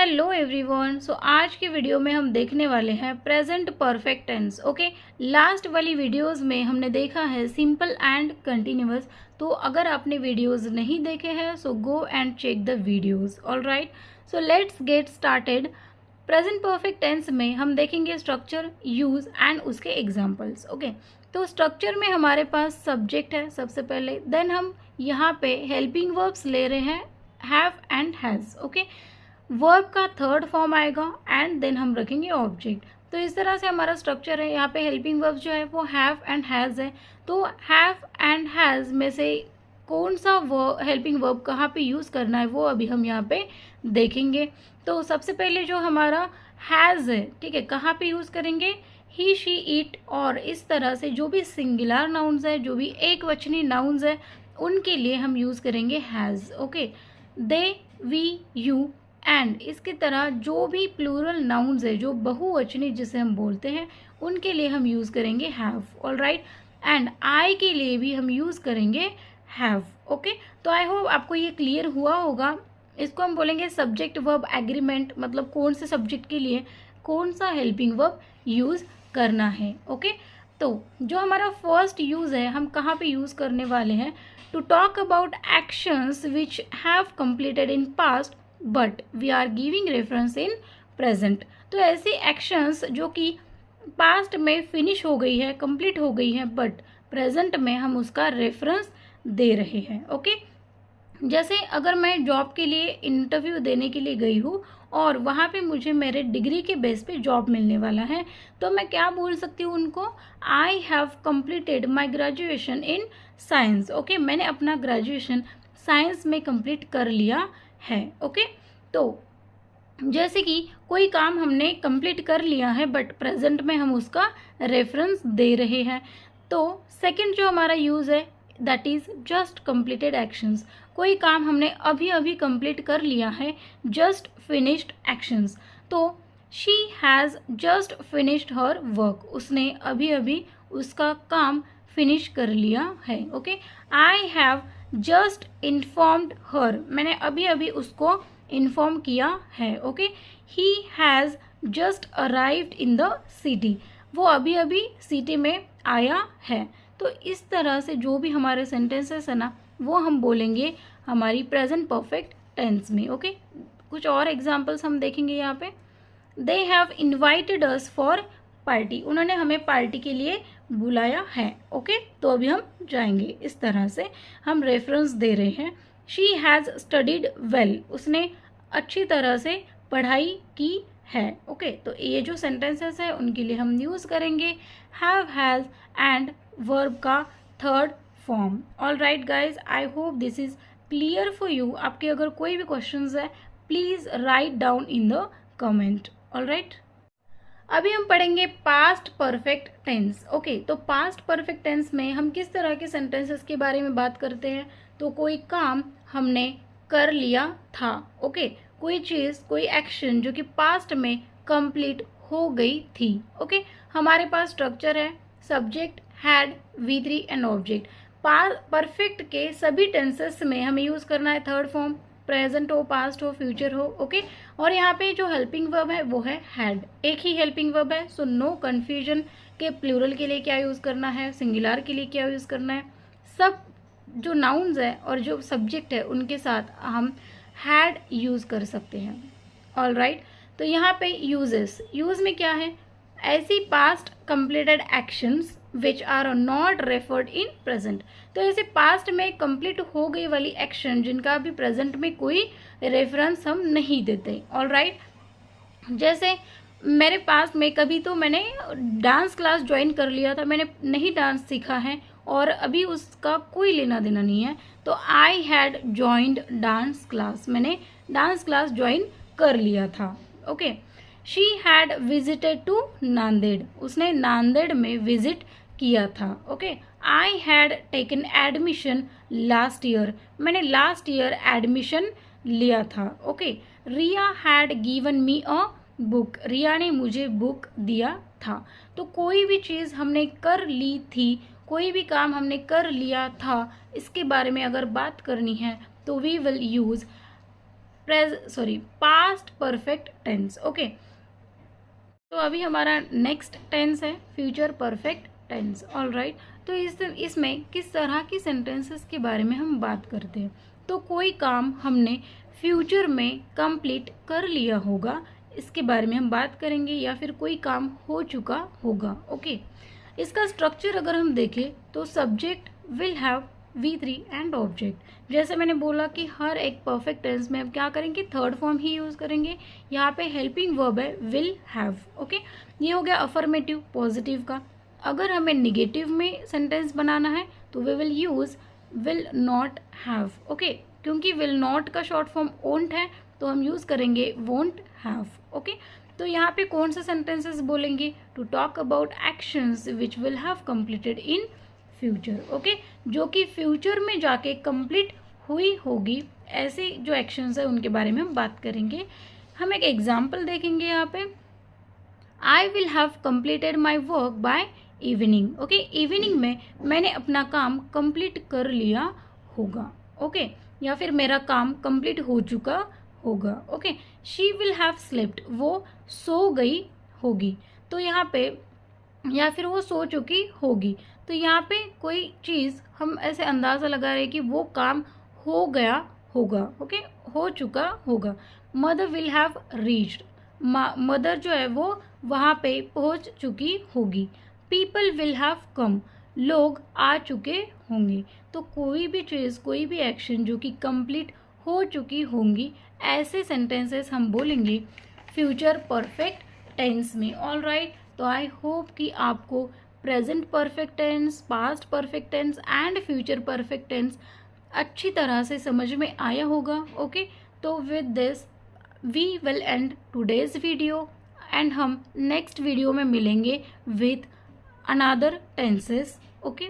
Hello everyone. सो आज की video में हम देखने वाले हैं present perfect tense. Okay, last वाली वीडियोस में हमने देखा है सिंपल एंड कंटिन्यूअस। तो अगर आपने वीडियोस नहीं देखे हैं so go and check the videos. Alright, so let's get started. Present perfect tense में हम देखेंगे स्ट्रक्चर, यूज एंड उसके एग्जाम्पल्स। ओके, तो स्ट्रक्चर में हमारे पास सब्जेक्ट है सबसे पहले, देन हम यहाँ पे हेल्पिंग वर्ब्स ले रहे हैं have and has. Okay, verb का थर्ड फॉर्म आएगा एंड देन हम रखेंगे ऑब्जेक्ट। तो इस तरह से हमारा स्ट्रक्चर है। यहाँ पे हेल्पिंग वर्ब जो है वो हैव एंड हैज़ है। तो हैव एंड हैज़ में से कौन सा हेल्पिंग वर्ब कहाँ पे यूज़ करना है वो अभी हम यहाँ पे देखेंगे। तो सबसे पहले जो हमारा हैज़ है, ठीक है, कहाँ पे यूज़ करेंगे? ही, शी, इट और इस तरह से जो भी सिंगुलर नाउन्स है, जो भी एक वचनी नाउन्स है, उनके लिए हम यूज़ करेंगे has. Okay, they, we, you and इसकी तरह जो भी प्लूरल नाउन्स है, जो बहुवचनी जिसे हम बोलते हैं, उनके लिए हम यूज़ करेंगे हैव। ऑलराइट, एंड आई के लिए भी हम यूज़ करेंगे हैव। ओके, तो आई होप आपको ये क्लियर हुआ होगा। इसको हम बोलेंगे सब्जेक्ट वर्ब एग्रीमेंट, मतलब कौन से सब्जेक्ट के लिए कौन सा हेल्पिंग वर्ब यूज़ करना है। ओके, तो जो हमारा फर्स्ट यूज़ है, हम कहाँ पे यूज़ करने वाले हैं? To talk about actions which have completed in past but we are giving reference in present. तो ऐसी एक्शंस जो कि पास्ट में फिनिश हो गई है, कंप्लीट हो गई है, बट प्रेजेंट में हम उसका रेफरेंस दे रहे हैं। ओके, जैसे अगर मैं जॉब के लिए इंटरव्यू देने के लिए गई हूँ और वहाँ पे मुझे मेरे डिग्री के बेस पे जॉब मिलने वाला है, तो मैं क्या बोल सकती हूँ उनको? I have completed my graduation in science. Okay, मैंने अपना ग्रेजुएशन साइंस में कंप्लीट कर लिया है। ओके, तो जैसे कि कोई काम हमने कंप्लीट कर लिया है बट प्रेजेंट में हम उसका रेफरेंस दे रहे हैं। तो सेकंड जो हमारा यूज़ है that is just completed actions. कोई काम हमने अभी अभी कंप्लीट कर लिया है, जस्ट फिनिश्ड एक्शंस। तो she has just finished her work, उसने अभी अभी उसका काम फिनिश कर लिया है। Okay, I have just informed her, मैंने अभी अभी उसको इन्फॉर्म किया है। Okay, he has just arrived in the city, वो अभी अभी सिटी में आया है। तो इस तरह से जो भी हमारे सेंटेंसेस है ना, वो हम बोलेंगे हमारी प्रेजेंट परफेक्ट टेंस में। ओके, कुछ और एग्जाम्पल्स हम देखेंगे यहाँ पे। They have invited us for party, उन्होंने हमें पार्टी के लिए बुलाया है। ओके, तो अभी हम जाएंगे। इस तरह से हम रेफरेंस दे रहे हैं। शी हैज़ स्टडीड वेल, उसने अच्छी तरह से पढ़ाई की है। ओके, तो ये जो सेंटेंसेस है उनके लिए हम यूज़ करेंगे हैव, हैज़ एंड वर्ब का third form. All right guys, I hope this is clear for you. आपके अगर कोई भी क्वेश्चंस है please write down in the comment. All right, अभी हम पढ़ेंगे पास्ट परफेक्ट टेंस। ओके, तो पास्ट परफेक्ट टेंस में हम किस तरह के सेंटेंसेस के बारे में बात करते हैं? तो कोई काम हमने कर लिया था। ओके, कोई चीज़, कोई एक्शन जो कि पास्ट में कंप्लीट हो गई थी। ओके, हमारे पास स्ट्रक्चर है subject, had, V3 and object. Perfect के सभी टेंसेस में हमें यूज़ करना है थर्ड फॉर्म, प्रेजेंट हो, पास्ट हो, फ्यूचर हो। ओके, और यहाँ पे जो हेल्पिंग वर्ब है वो है हैड, एक ही हेल्पिंग वर्ब है। सो नो कन्फ्यूजन के प्लूरल के लिए क्या यूज़ करना है, सिंगुलर के लिए क्या यूज़ करना है। सब जो नाउन्स है और जो सब्जेक्ट है उनके साथ हम हैड यूज़ कर सकते हैं। ऑल राइट, तो यहाँ पे यूजेस, यूज़ में क्या है? ऐसी past completed actions which are not referred in present. तो ऐसे पास्ट में कंप्लीट हो गई वाली एक्शन जिनका भी प्रेजेंट में कोई रेफरेंस हम नहीं देते। ऑल राइट, जैसे मेरे पास में कभी तो मैंने डांस क्लास ज्वाइन कर लिया था, मैंने नहीं डांस सीखा है और अभी उसका कोई लेना देना नहीं है, तो I had joined dance class, मैंने डांस क्लास ज्वाइन कर लिया था। Okay, she had visited to Nanded, उसने नांदेड़ में विजिट किया था। Okay, I had taken admission last year, मैंने लास्ट ईयर एडमिशन लिया था। Okay, Riya had given me a book, Riya ने मुझे बुक दिया था। तो कोई भी चीज़ हमने कर ली थी, कोई भी काम हमने कर लिया था, इसके बारे में अगर बात करनी है तो we will use past perfect tense. Okay, तो अभी हमारा नेक्स्ट टेंस है future perfect tense. All right, तो इसमें किस तरह की सेंटेंसेस के बारे में हम बात करते हैं। तो कोई काम हमने फ्यूचर में कंप्लीट कर लिया होगा, इसके बारे में हम बात करेंगे, या फिर कोई काम हो चुका होगा। ओके, इसका स्ट्रक्चर अगर हम देखें तो subject will have V3 and object. जैसे मैंने बोला कि हर एक परफेक्ट टेंस में हम क्या करेंगे, थर्ड फॉर्म ही यूज़ करेंगे। यहाँ पे हेल्पिंग वर्ब है विल हैव। ओके, ये हो गया अफर्मेटिव पॉजिटिव का। अगर हमें निगेटिव में सेंटेंस बनाना है तो we will use will not have. Okay, क्योंकि विल नॉट का शॉर्ट फॉर्म ओंट है तो हम यूज़ करेंगे वोंट हैव। ओके, तो यहाँ पे कौन सा सेंटेंसेस बोलेंगे, to talk about actions which will have completed in future. Okay, जो कि फ्यूचर में जाके कंप्लीट हुई होगी, ऐसे जो एक्शंस है उनके बारे में हम बात करेंगे। हम एक एग्जाम्पल देखेंगे यहाँ पे, I will have completed my work by evening. Okay, evening में मैंने अपना काम कंप्लीट कर लिया होगा। ओके, या फिर मेरा काम कंप्लीट हो चुका होगा। Okay, she will have slept, वो सो गई होगी। तो यहाँ पे, या फिर वो सो चुकी होगी, तो यहाँ पे कोई चीज़ हम ऐसे अंदाज़ा लगा रहे हैं कि वो काम हो गया होगा। ओके, हो चुका होगा। Mother will have reached, mother जो है वो वहाँ पे पहुँच चुकी होगी। पीपल विल हैव कम, लोग आ चुके होंगे। तो कोई भी चीज़, कोई भी एक्शन जो कि कंप्लीट हो चुकी होंगी, ऐसे सेंटेंसेस हम बोलेंगे फ्यूचर परफेक्ट टेंस में। ऑल राइट, तो आई होप कि आपको present perfect tense, past perfect tense and future perfect tense अच्छी तरह से समझ में आया होगा। ओके, तो with this we will end today's video and हम नेक्स्ट वीडियो में मिलेंगे विथ अनदर टेंसेस। ओके।